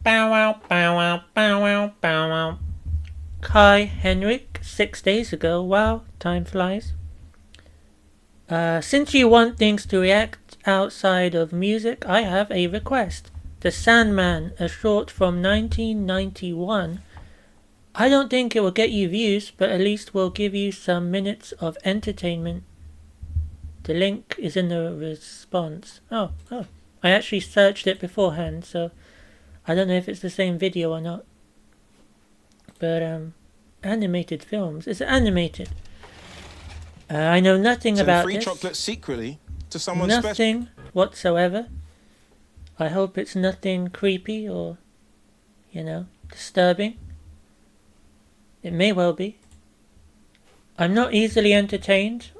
Bow wow, bow wow, bow wow, bow wow. Hi, Henrik. 6 days ago. Wow, time flies. Since you want things to react outside of music, I have a request. The Sandman, a short from 1991. I don't think it will get you views, but at least will give you some minutes of entertainment. The link is in the response. Oh. I actually searched it beforehand, so I don't know if it's the same video or not. But, animated films. It's animated. I know nothing about free this. chocolate secretly to someone nothing whatsoever. I hope it's nothing creepy or, disturbing. It may well be. I'm not easily entertained.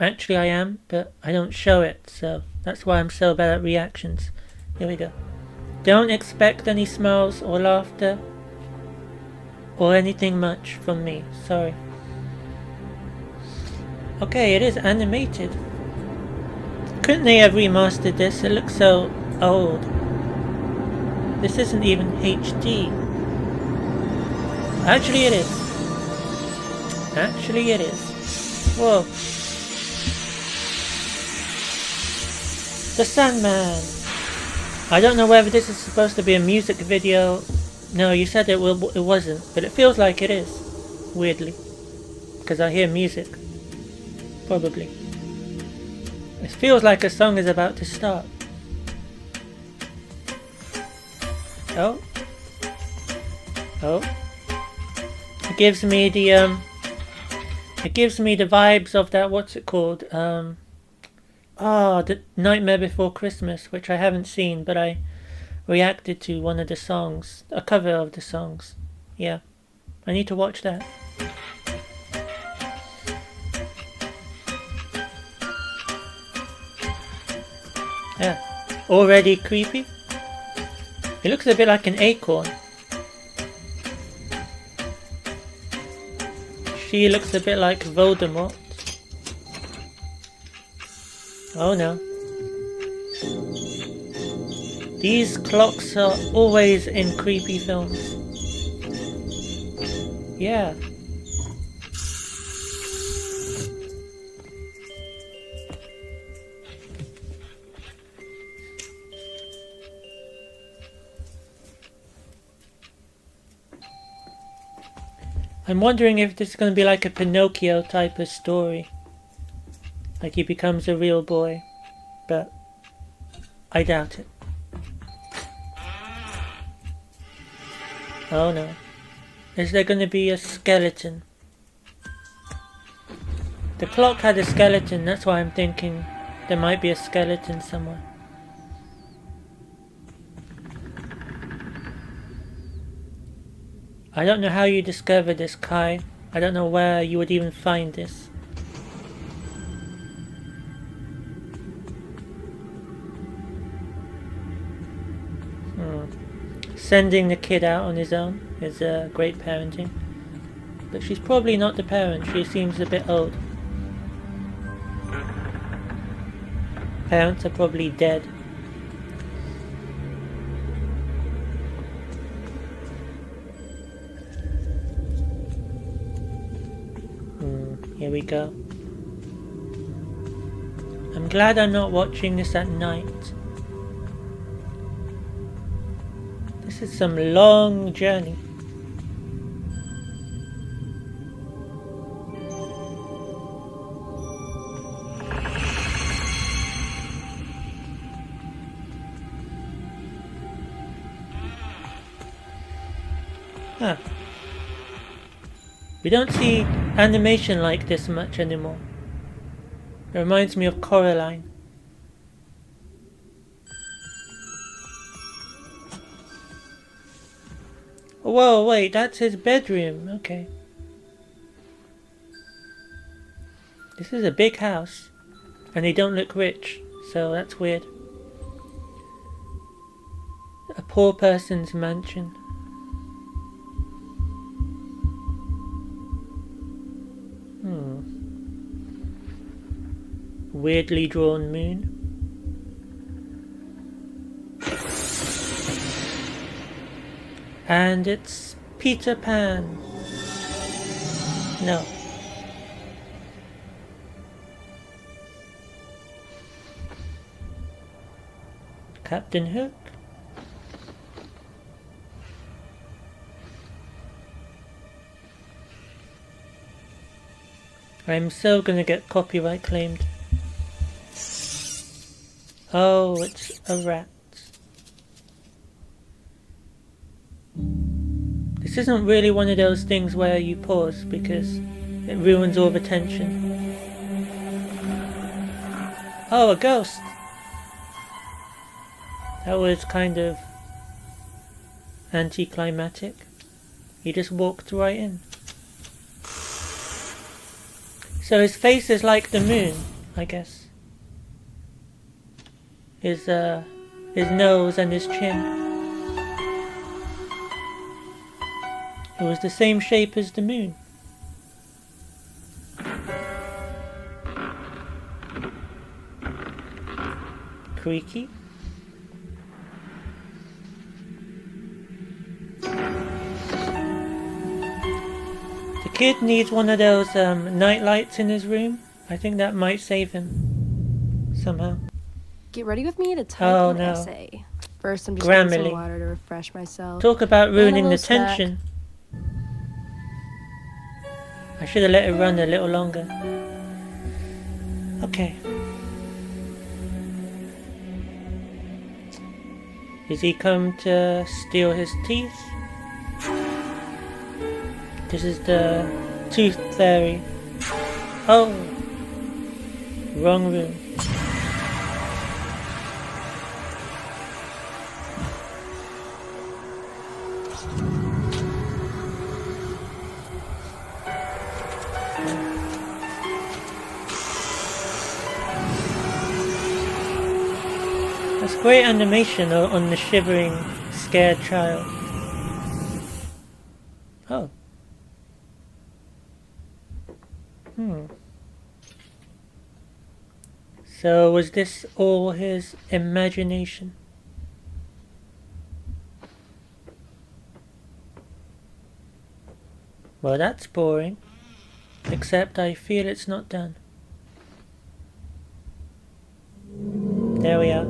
Actually, I am, but I don't show it, so that's why I'm so bad at reactions. Here we go. Don't expect any smiles or laughter or anything much from me. Sorry. Okay, it is animated. Couldn't they have remastered this? It looks so old. This isn't even HD. Actually it is. Whoa. The Sandman. I don't know whether this is supposed to be a music video. No, you said it wasn't, but it feels like it is. Weirdly. Because I hear music. Probably. It feels like a song is about to start. Oh. It gives me the vibes of that, what's it called? The Nightmare Before Christmas, which I haven't seen, but I reacted to one of the songs, a cover of the songs. Yeah. I need to watch that. Yeah. Already creepy? It looks a bit like an acorn. She looks a bit like Voldemort. Oh no. These clocks are always in creepy films. Yeah. I'm wondering if this is going to be like a Pinocchio type of story. Like he becomes a real boy. But I doubt it. Oh no. Is there going to be a skeleton? The clock had a skeleton, that's why I'm thinking there might be a skeleton somewhere. I don't know how you discovered this, Kai. I don't know where you would even find this. Sending the kid out on his own is great parenting. But she's probably not the parent, she seems a bit old. Parents are probably dead. Here we go. I'm glad I'm not watching this at night. This is some long journey. Huh. We don't see animation like this much anymore. It reminds me of Coraline. Whoa, wait, that's his bedroom. Okay. This is a big house. And they don't look rich, so that's weird. A poor person's mansion. Weirdly drawn moon. And it's Peter Pan. No. Captain Hook. I'm so gonna get copyright claimed. Oh, it's a rat. This isn't really one of those things where you pause because it ruins all the tension. Oh, a ghost! That was kind of anticlimactic. He just walked right in. So his face is like the moon, I guess. His nose and his chin. It was the same shape as the moon. Creaky. The kid needs one of those night lights in his room. I think that might save him somehow. Get ready with me to type an essay. First, I'm just getting some water to refresh myself. Talk about ruining the tension. I should have let it run a little longer. Okay. Is he come to steal his teeth? This is the tooth fairy. Oh! Wrong room. That's great animation on the shivering, scared child. Oh. So was this all his imagination? Well, that's boring. Except I feel it's not done. There we are.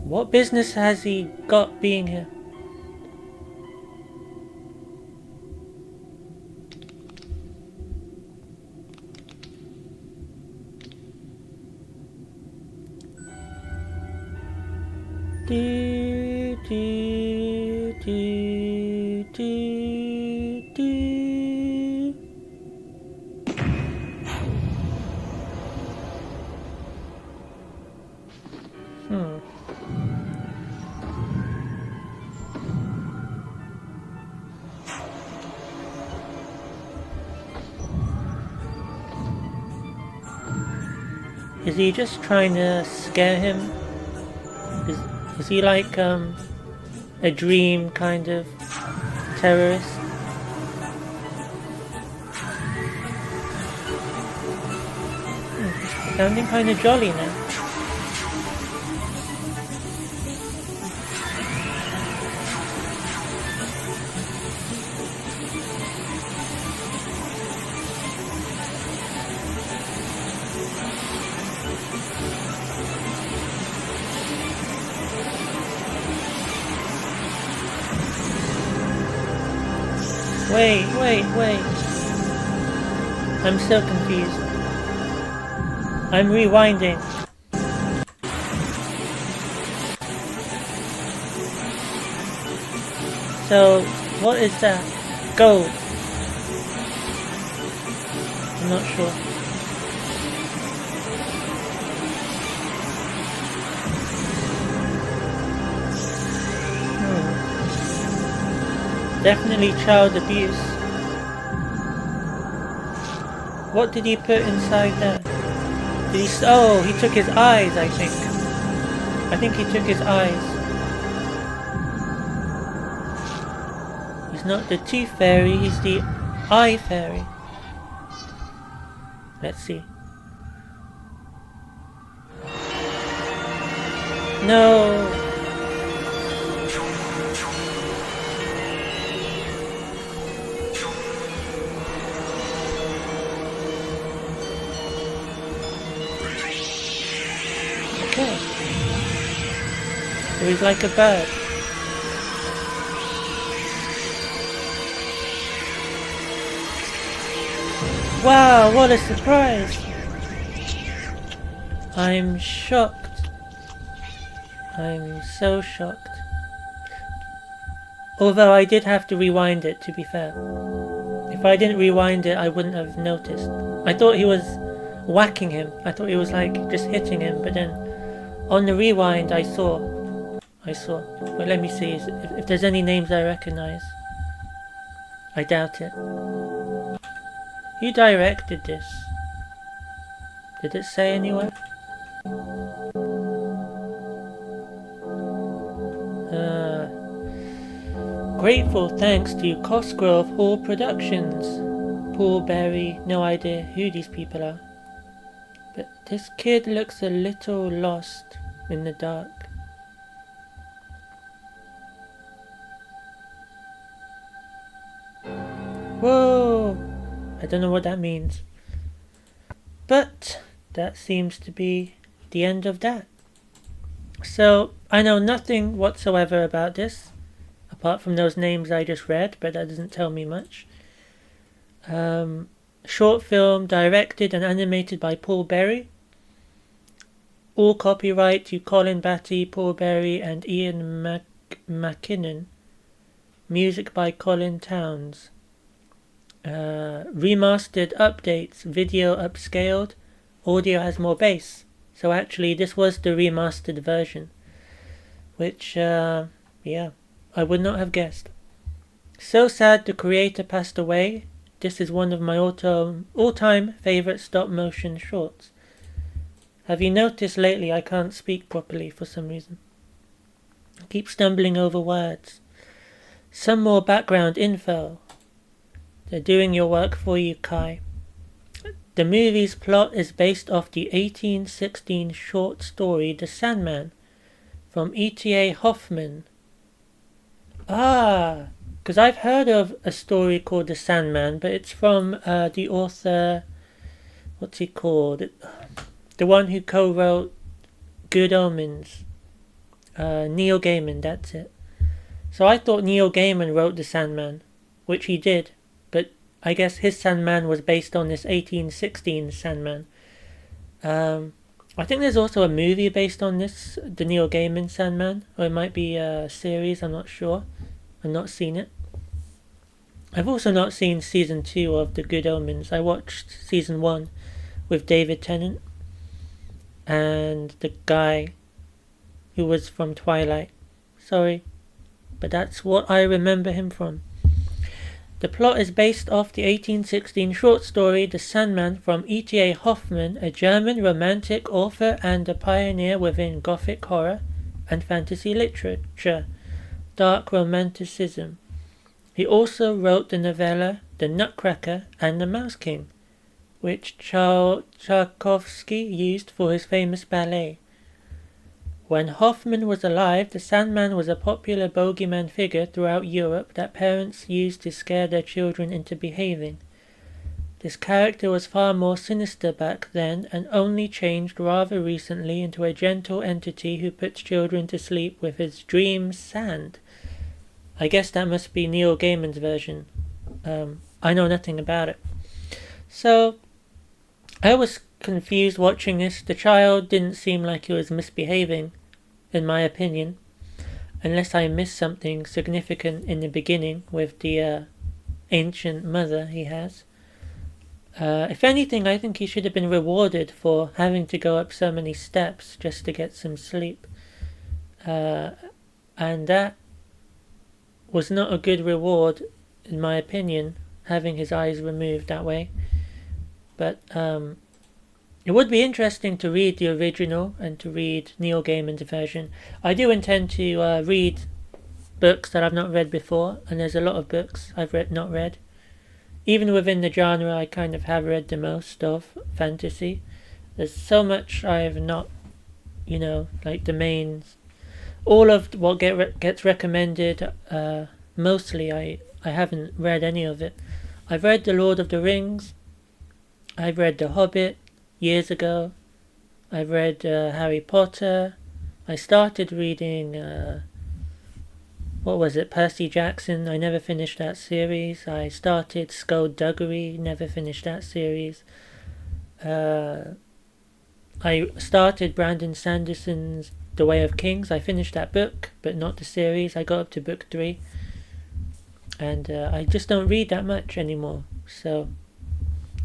What business has he got being here? Do, do, do, do, do. Is he just trying to scare him? Is he like a dream kind of terrorist? Sounding kind of jolly now. Wait. I'm so confused. I'm rewinding. So, what is that? Gold. I'm not sure. Definitely child abuse. What did he put inside there? Did he... Oh, he took his eyes, I think. I think he took his eyes. He's not the tooth fairy, he's the eye fairy. Let's see. No! Okay. It was like a bird. Wow, what a surprise! I'm shocked. I'm so shocked. Although I did have to rewind it, to be fair. If I didn't rewind it, I wouldn't have noticed. I thought he was whacking him. I thought he was like just hitting him, but then on the rewind I saw. But let me see if there's any names I recognize. I doubt it. Who directed this? Did it say anywhere? Grateful thanks to Cosgrove Hall Productions. Paul Berry, no idea who these people are. But this kid looks a little lost in the dark. Whoa! I don't know what that means. But that seems to be the end of that. So, I know nothing whatsoever about this, apart from those names I just read, but that doesn't tell me much. Short film directed and animated by Paul Berry. All copyright to Colin Batty, Paul Berry and Ian McKinnon. Music by Colin Towns. Remastered updates, video upscaled, audio has more bass. So actually this was the remastered version. Which, yeah, I would not have guessed. So sad the creator passed away. This is one of my all-time favourite stop-motion shorts. Have you noticed lately I can't speak properly for some reason? I keep stumbling over words. Some more background info. They're doing your work for you, Kai. The movie's plot is based off the 1816 short story The Sandman from E.T.A. Hoffmann. Ah, because I've heard of a story called The Sandman, but it's from the author, what's he called? The one who co-wrote Good Omens. Neil Gaiman, that's it. So I thought Neil Gaiman wrote The Sandman, which he did, but I guess his Sandman was based on this 1816 Sandman. I think there's also a movie based on this, the Neil Gaiman Sandman, or it might be a series, I'm not sure. I've not seen it. I've also not seen season 2 of The Good Omens. I watched season 1 with David Tennant and the guy who was from Twilight. Sorry, but that's what I remember him from. The plot is based off the 1816 short story The Sandman from E.T.A. Hoffmann, a German romantic author and a pioneer within Gothic horror and fantasy literature, dark romanticism. He also wrote the novella The Nutcracker and the Mouse King, which Tchaikovsky used for his famous ballet. When Hoffmann was alive, the Sandman was a popular bogeyman figure throughout Europe that parents used to scare their children into behaving. This character was far more sinister back then and only changed rather recently into a gentle entity who puts children to sleep with his dream sand. I guess that must be Neil Gaiman's version. I know nothing about it. So, I was confused watching this. The child didn't seem like he was misbehaving, in my opinion, unless I missed something significant in the beginning with the ancient mother he has. If anything, I think he should have been rewarded for having to go up so many steps just to get some sleep. And that was not a good reward, in my opinion, having his eyes removed that way. But it would be interesting to read the original and to read Neil Gaiman's version. I do intend to read books that I've not read before, and there's a lot of books I've not read. Even within the genre I kind of have read the most of, fantasy. There's so much I have not you know, like the mains. All of what gets recommended, mostly I haven't read any of it. I've read The Lord of the Rings. I've read The Hobbit years ago. I've read Harry Potter. I started reading, what was it, Percy Jackson. I never finished that series. I started Skullduggery, never finished that series. I started Brandon Sanderson's The Way of Kings. I finished that book, but not the series. I got up to book 3. And I just don't read that much anymore. So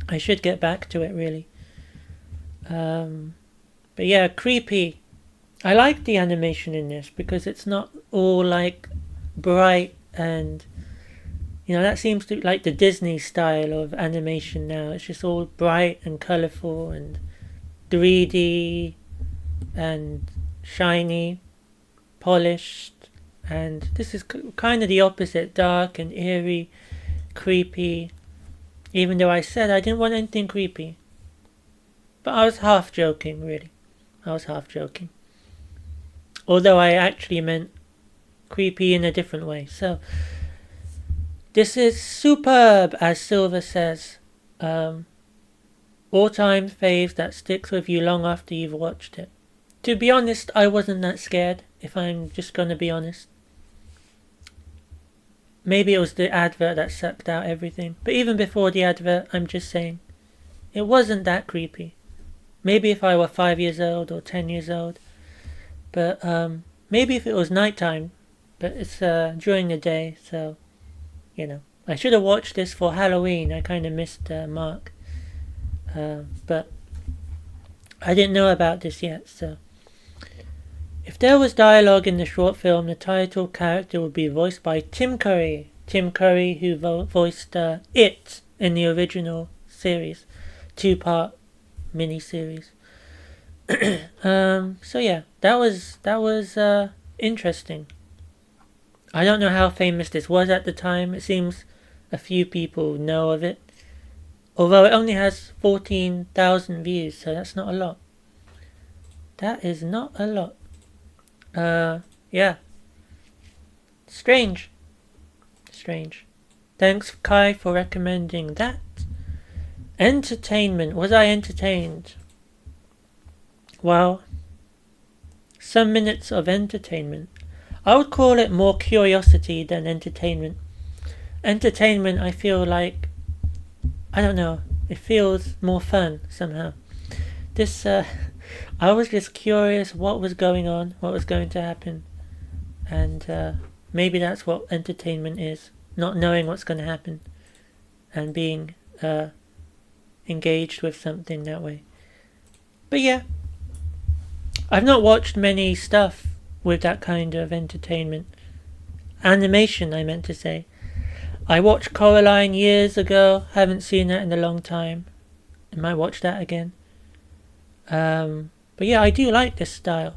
I should get back to it, really. But yeah, creepy. I like the animation in this because it's not all like bright and, you know, that seems to like the Disney style of animation now. It's just all bright and colourful and 3D and shiny, polished. And this is kind of the opposite, dark and eerie, creepy. Even though I said I didn't want anything creepy. But I was half joking, really. I was half joking. Although I actually meant creepy in a different way. So, this is superb, as Silver says. All-time fave that sticks with you long after you've watched it. To be honest, I wasn't that scared, if I'm just going to be honest. Maybe it was the advert that sucked out everything. But even before the advert, I'm just saying, it wasn't that creepy. Maybe if I were 5 years old or 10 years old. But maybe if it was nighttime. But it's during the day, so, you know. I should have watched this for Halloween. I kind of missed Mark. But I didn't know about this yet, so. If there was dialogue in the short film, the title character would be voiced by Tim Curry. Tim Curry, who voiced It in the original series. 2-part mini-series. So yeah, that was interesting. I don't know how famous this was at the time. It seems a few people know of it. Although it only has 14,000 views, so that's not a lot. That is not a lot. Yeah. Strange. Thanks, Kai, for recommending that. Entertainment. Was I entertained? Well, some minutes of entertainment. I would call it more curiosity than entertainment. Entertainment, I feel like, I don't know, it feels more fun somehow. This, I was just curious what was going on, what was going to happen. And maybe that's what entertainment is. Not knowing what's going to happen. And being engaged with something that way. But yeah. I've not watched many stuff with that kind of entertainment. Animation, I meant to say. I watched Coraline years ago. Haven't seen that in a long time. I might watch that again. But yeah, I do like this style.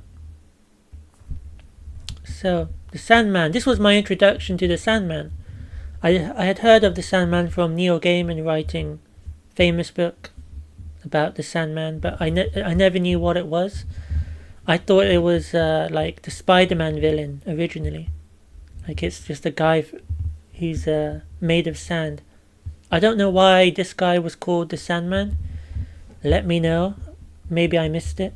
So, the Sandman. This was my introduction to the Sandman. I had heard of the Sandman from Neil Gaiman writing famous book about the Sandman, but I never knew what it was. I thought it was like the Spider-Man villain originally. Like it's just a guy who's made of sand. I don't know why this guy was called the Sandman. Let me know. Maybe I missed it.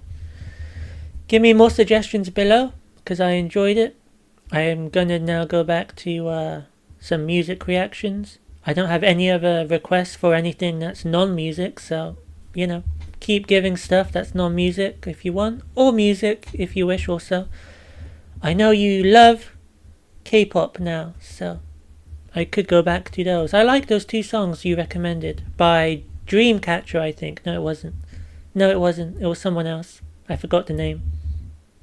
Give me more suggestions below, because I enjoyed it. I am gonna now go back to some music reactions. I don't have any other requests for anything that's non-music, so, you know, keep giving stuff that's non-music if you want, or music if you wish also. I know you love K-pop now, so I could go back to those. I like those 2 songs you recommended by Dreamcatcher, I think. No, it wasn't. It was someone else. I forgot the name.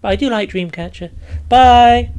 But I do like Dreamcatcher. Bye!